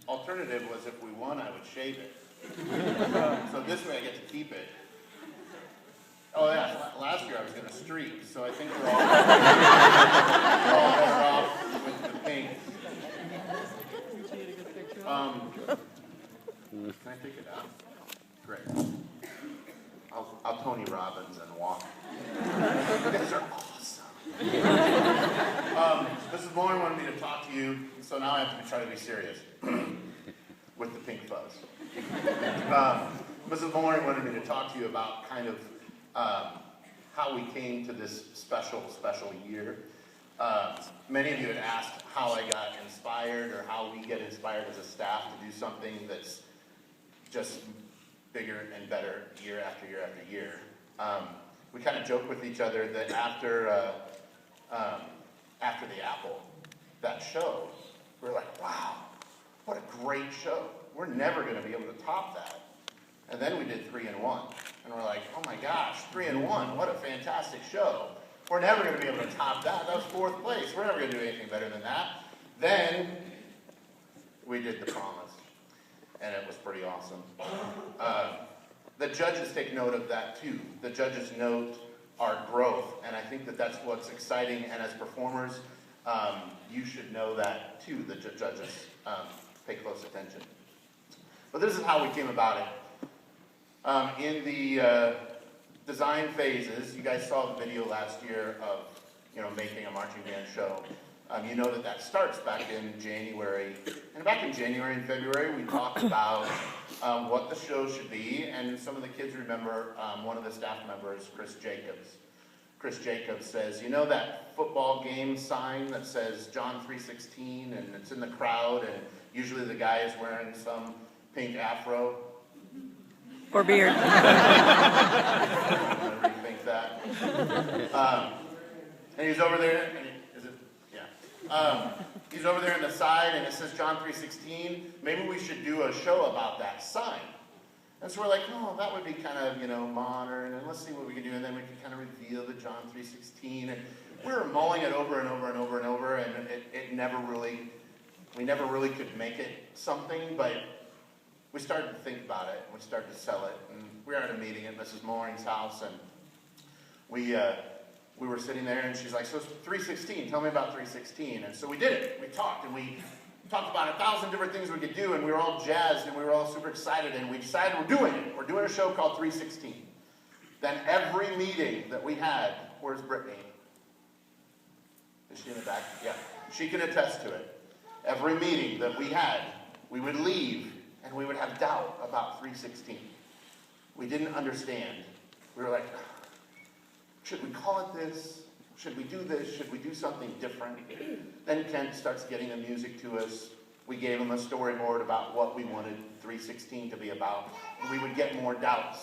alternative was if we won, I would shave it. So this way I get to keep it. Oh yeah, last year I was going to streak, so I think we're all better off with the pink. Can I take it out? Great. I'll Tony Robbins and walk. You guys are awesome. Mrs. Bourne wanted me to talk to you, so now I have to try to be serious with the pink fuzz. Mrs. Bourne wanted me to talk to you about kind of how we came to this special year. Many of you had asked how I got inspired or how we get inspired as a staff to do something that's just bigger and better year after year after year. We kind of joke with each other that after the Apple, that show, we're like, wow, what a great show. We're never going to be able to top that. And then we did 3 and 1. And we're like, oh my gosh, 3 and 1, what a fantastic show. We're never going to be able to top that. That was 4th place. We're never going to do anything better than that. Then we did The Promise. And it was pretty awesome. The judges take note of that too. The judges note our growth. And I think that that's what's exciting. And as performers, you should know that too. The judges pay close attention. But this is how we came about it. In the design phases, you guys saw the video last year of making a marching band show. You know that starts back in January. And back in January and February, we talked about what the show should be. And some of the kids remember one of the staff members, Chris Jacobs. Chris Jacobs says, you know that football game sign that says John 3:16 and it's in the crowd and usually the guy is wearing some pink afro? Or beard. Whenever you think that. And he's over there, and he's over there on the side, and it says John 3:16. Maybe we should do a show about that sign. And so we're like, oh, that would be kind of, modern, and let's see what we can do, and then we can kind of reveal the John 3:16. And we were mulling it over and over and over and over, and we never really could make it something, but we started to think about it, and we started to sell it. And we were at a meeting at Mrs. Mooring's house, and we were sitting there, and she's like, so 3:16, tell me about 3:16. And so we did it. We talked, and we talked about 1,000 different things we could do, and we were all jazzed, and we were all super excited, and we decided we're doing it. We're doing a show called 3:16. Then every meeting that we had, where's Brittany? Is she in the back? Yeah. She can attest to it. Every meeting that we had, we would leave, and we would have doubt about 3:16. We didn't understand. We were like, should we call it this? Should we do this? Should we do something different? Then Kent starts getting the music to us. We gave him a storyboard about what we wanted 3:16 to be about. And we would get more doubts.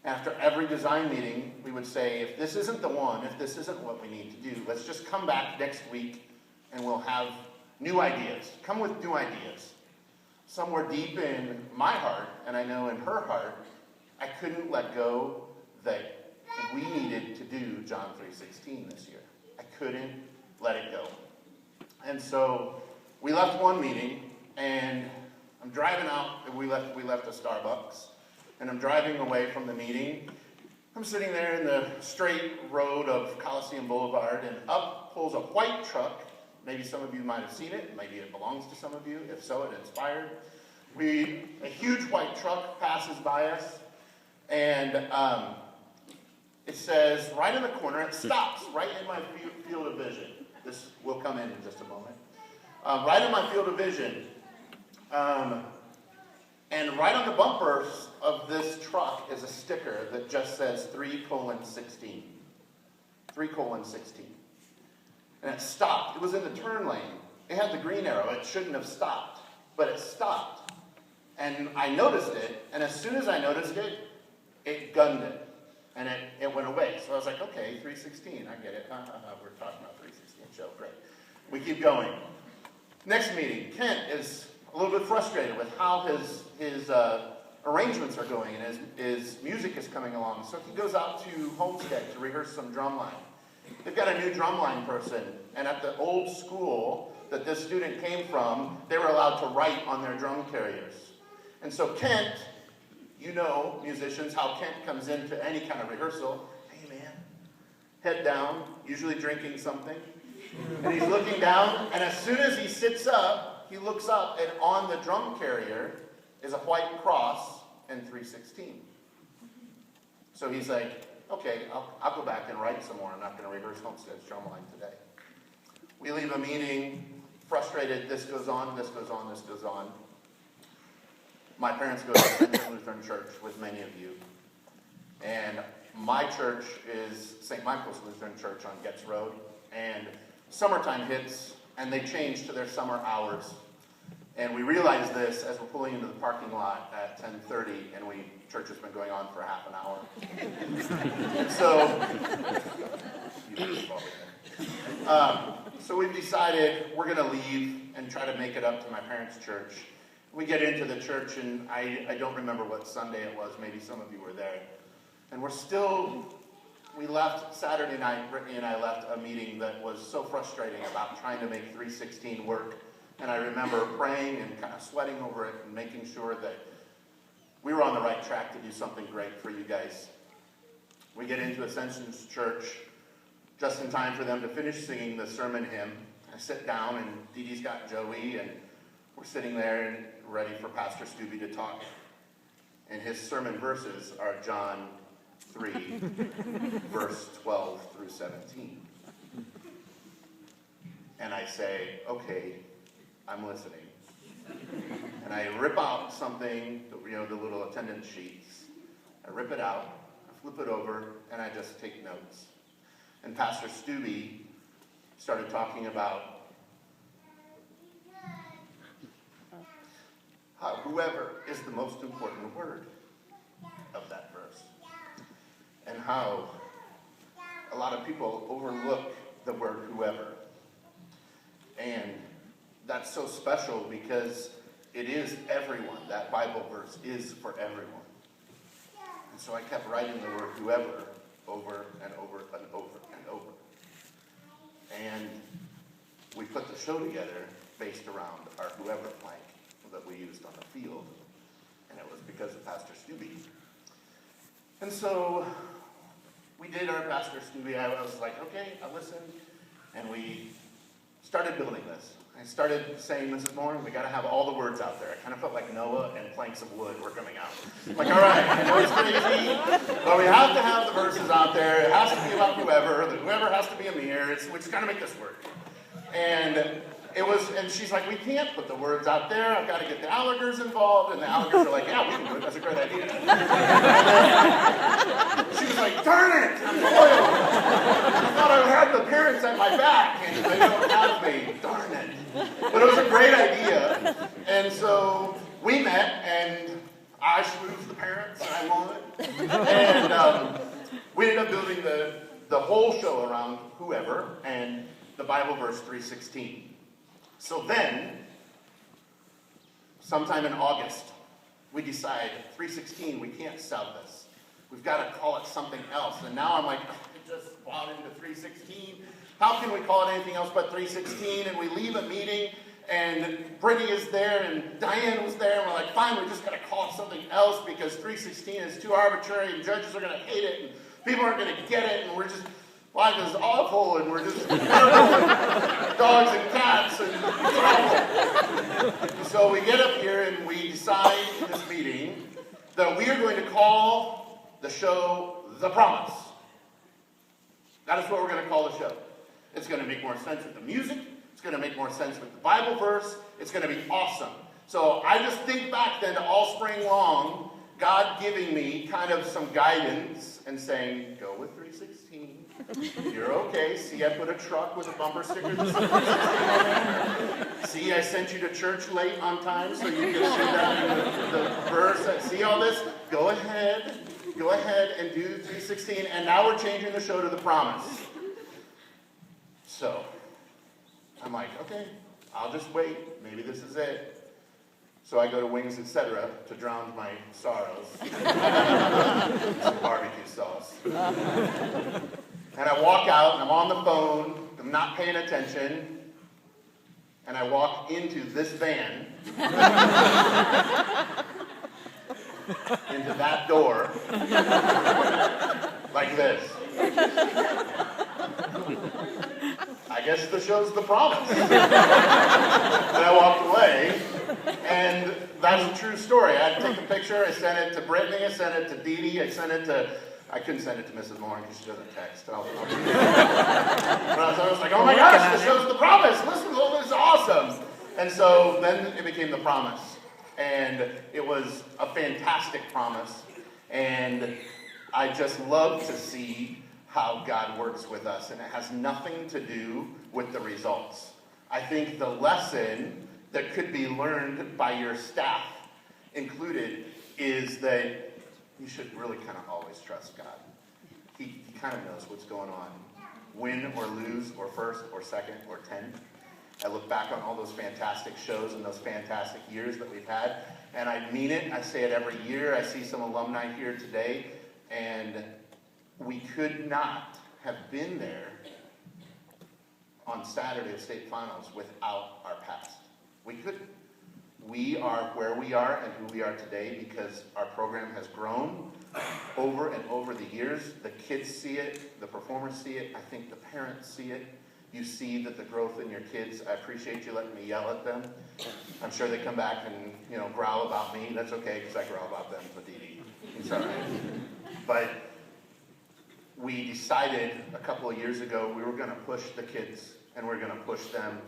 After every design meeting, we would say, if this isn't the one, if this isn't what we need to do, let's just come back next week and we'll have new ideas. Come with new ideas. Somewhere deep in my heart, and I know in her heart, I couldn't let go that we needed to do John 3:16 this year. I couldn't let it go. And so we left one meeting, and I'm driving out. We left a Starbucks, and I'm driving away from the meeting. I'm sitting there in the straight road of Coliseum Boulevard, and up pulls a white truck. Maybe some of you might have seen it. Maybe it belongs to some of you. If so, it inspired. A huge white truck passes by us, and it says, right in the corner, it stops right in my field of vision. This will come in just a moment. Right in my field of vision. And right on the bumper of this truck is a sticker that just says 3:16. 3:16. And it stopped. It was in the turn lane. It had the green arrow. It shouldn't have stopped. But it stopped. And I noticed it. And as soon as I noticed it, it gunned it. And it went away. So I was like, okay, 3:16. I get it. We're talking about 3:16 show. Great. We keep going. Next meeting. Kent is a little bit frustrated with how his arrangements are going. And his music is coming along. So he goes out to Homestead to rehearse some drumline. They've got a new drumline person, and at the old school, that this student came from, they were allowed to write on their drum carriers. And so Kent, you know, musicians, how Kent comes into any kind of rehearsal. Hey man, head down, usually drinking something. And he's looking down, and as soon as he sits up, he looks up, and on the drum carrier is a white cross and 316. So he's like, okay, I'll go back and write some more. I'm not going to rehearse Homestead's drumline today. We leave a meeting, frustrated, this goes on, this goes on, this goes on. My parents go to the Lutheran church with many of you. And my church is St. Michael's Lutheran Church on Getz Road. And summertime hits, and they change to their summer hours. And we realize this as we're pulling into the parking lot at 10:30, and church has been going on for half an hour. And so we've decided we're going to leave and try to make it up to my parents' church. We get into the church, and I don't remember what Sunday it was. Maybe some of you were there. And we left Saturday night, Brittany and I left a meeting that was so frustrating about trying to make 316 work. And I remember praying and kind of sweating over it and making sure that we were on the right track to do something great for you guys. We get into Ascension's church just in time for them to finish singing the sermon hymn. I sit down, and Dee Dee's got Joey, and we're sitting there and ready for Pastor Stubby to talk. And his sermon verses are John 3, verse 12 through 17. And I say, okay, I'm listening. And I rip out something, the little attendance sheets. I rip it out, I flip it over, and I just take notes. And Pastor Stubby started talking about how whoever is the most important word of that verse. And how a lot of people overlook the word whoever. And that's so special because it is everyone. That Bible verse is for everyone. And so I kept writing the word whoever over and over and over and over. And we put the show together based around our whoever plank that we used on the field. And it was because of Pastor Stubby. And so we did our Pastor Stubby. I was like, okay, I listened. And we started building this. I started saying, Mrs. Moore, we got to have all the words out there. I kind of felt like Noah and planks of wood were coming out. Like, all right, I know it's crazy, but we have to have the verses out there. It has to be about whoever. The whoever has to be a mirror. We just got to make this work. And she's like, we can't put the words out there. I've got to get the Allegers involved. And the Allegers are like, yeah, we can do it. That's a great idea. She was like, darn it, I'm loyal. I thought I had the parents at my back, and they don't have me. Darn it. But it was a great idea. And so we met, and I schmoozed the parents, and I won it. And we ended up building the whole show around whoever and the Bible verse 316. So then, sometime in August, we decide 316, we can't sell this. We've got to call it something else. And now I'm like, I just bought into 316. How can we call it anything else but 316? And we leave a meeting, and Brittany is there, and Diane was there, and we're like, fine, we just got to call it something else because 316 is too arbitrary, and judges are going to hate it, and people aren't going to get it, and life is awful, and we're just dogs and cats, and it's awful. So we get up here, and we decide in this meeting that we are going to call the show The Promise. That is what we're going to call the show. It's going to make more sense with the music. It's going to make more sense with the Bible verse. It's going to be awesome. So I just think back then to all spring long, God giving me kind of some guidance and saying, go with 316. You're okay. See, I put a truck with a bumper sticker that says 316. See, I sent you to church late on time so you can see that in the verse. See all this? Go ahead and do 316. And now we're changing the show to The Promise. So I'm like, okay, I'll just wait. Maybe this is it. So I go to Wings, etc. to drown my sorrows. Some barbecue sauce. And I walk out, and I'm on the phone. I'm not paying attention. and I walk into this van, into that door, like this. I guess the show's the promise. And I walked away, and that's a true story. I had to take a picture, I sent it to Brittany, I sent it to Dee Dee, I couldn't send it to Mrs. Moore because she doesn't text. But I was like, oh my gosh, the show's the promise. Listen, this is awesome. And so then it became the promise. And it was a fantastic promise. And I just love to see how God works with us. And it has nothing to do with the results. I think the lesson that could be learned by your staff included is that you should really kind of always trust God. He kind of knows what's going on. Win or lose, or first, or second, or 10th. I look back on all those fantastic shows and those fantastic years that we've had, and I mean it. I say it every year. I see some alumni here today, and we could not have been there on Saturday of state finals without our past. We couldn't. We are where we are and who we are today because our program has grown over and over the years. The kids see it, the performers see it, I think the parents see it. You see that the growth in your kids. I appreciate you letting me yell at them. I'm sure they come back and growl about me. That's okay because I growl about them with Dee Dee. It's all right. But we decided a couple of years ago we were going to push the kids and we're going to push them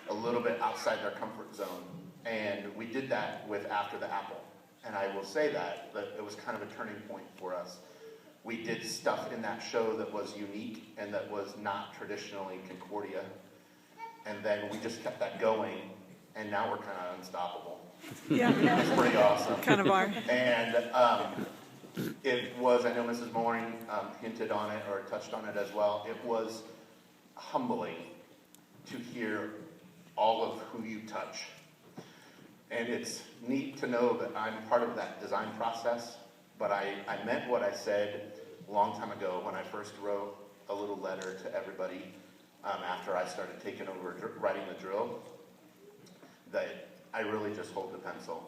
a little bit outside their comfort zone. And we did that with After the Apple. And I will say that it was kind of a turning point for us. We did stuff in that show that was unique and that was not traditionally Concordia. And then we just kept that going, and now we're kind of unstoppable. Yeah. It's pretty awesome. Kind of are. And it was, I know Mrs. Mooring hinted on it or touched on it as well, it was humbling to hear all of who you touch. And it's neat to know that I'm part of that design process, but I meant what I said a long time ago when I first wrote a little letter to everybody after I started taking over writing the drill, that I really just hold the pencil.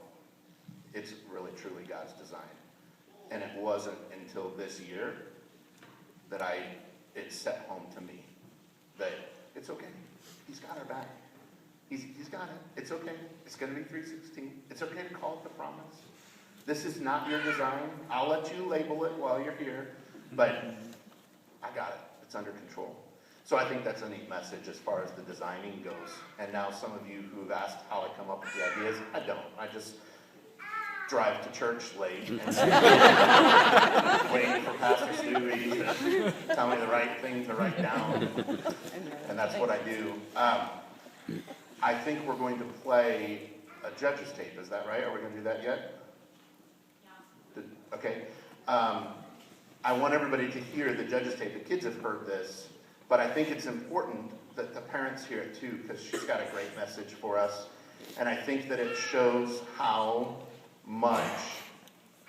It's really truly God's design. And it wasn't until this year that it set home to me that it's okay. He's got our back. He's got it. It's okay. It's going to be 316. It's okay to call it the promise. This is not your design. I'll let you label it while you're here, but I got it. It's under control. So I think that's a neat message as far as the designing goes. And now some of you who've asked how I come up with the ideas, I don't. I just drive to church late and waiting for Pastor Stewie to tell me the right thing to write down. And that's what I do. I think we're going to play a judge's tape. Is that right? Are we going to do that yet? Yeah. Okay. I want everybody to hear the judge's tape. The kids have heard this, but I think it's important that the parents hear it too, because she's got a great message for us. And I think that it shows how much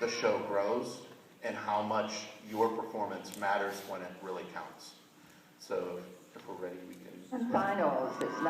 the show grows and how much your performance matters when it really counts. So if we're ready, we can. Finals. It's